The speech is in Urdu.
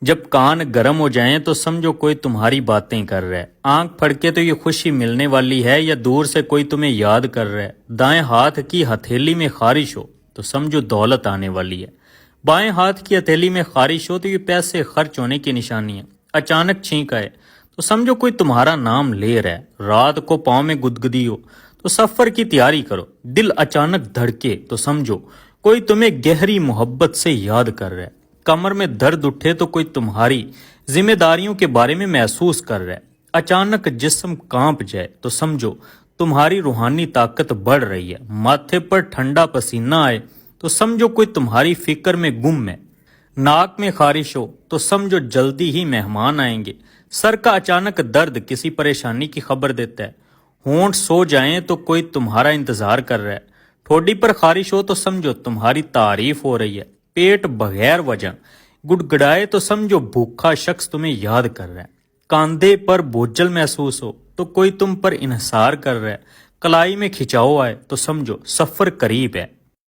جب کان گرم ہو جائیں تو سمجھو کوئی تمہاری باتیں کر رہا ہے، آنکھ پھڑکے تو یہ خوشی ملنے والی ہے، یا دور سے کوئی تمہیں یاد کر رہا ہے۔ دائیں ہاتھ کی ہتھیلی میں خارش ہو تو سمجھو دولت آنے والی ہے، بائیں ہاتھ کی ہتھیلی میں خارش ہو تو یہ پیسے خرچ ہونے کی نشانی ہے۔ اچانک چھینک آئے تو سمجھو کوئی تمہارا نام لے رہا ہے، رات کو پاؤں میں گدگدی ہو تو سفر کی تیاری کرو، دل اچانک دھڑکے تو سمجھو کوئی تمہیں گہری محبت سے یاد کر رہا ہے، کمر میں درد اٹھے تو کوئی تمہاری ذمہ داریوں کے بارے میں محسوس کر رہا ہے، اچانک جسم کانپ جائے تو سمجھو تمہاری روحانی طاقت بڑھ رہی ہے، ماتھے پر ٹھنڈا پسینہ آئے تو سمجھو کوئی تمہاری فکر میں گم ہے، ناک میں خارش ہو تو سمجھو جلدی ہی مہمان آئیں گے، سر کا اچانک درد کسی پریشانی کی خبر دیتا ہے، ہونٹ سو جائیں تو کوئی تمہارا انتظار کر رہا ہے، ٹھوڈی پر خارش ہو تو سمجھو تمہاری تعریف ہو رہی ہے، پیٹ بغیر وجہ گڑگڑائے تو سمجھو بھوکا شخص تمہیں یاد کر رہا ہے، کاندھے پر بوجھل محسوس ہو تو کوئی تم پر انحصار کر رہا ہے، کلائی میں کھچاؤ آئے تو سمجھو سفر قریب ہے۔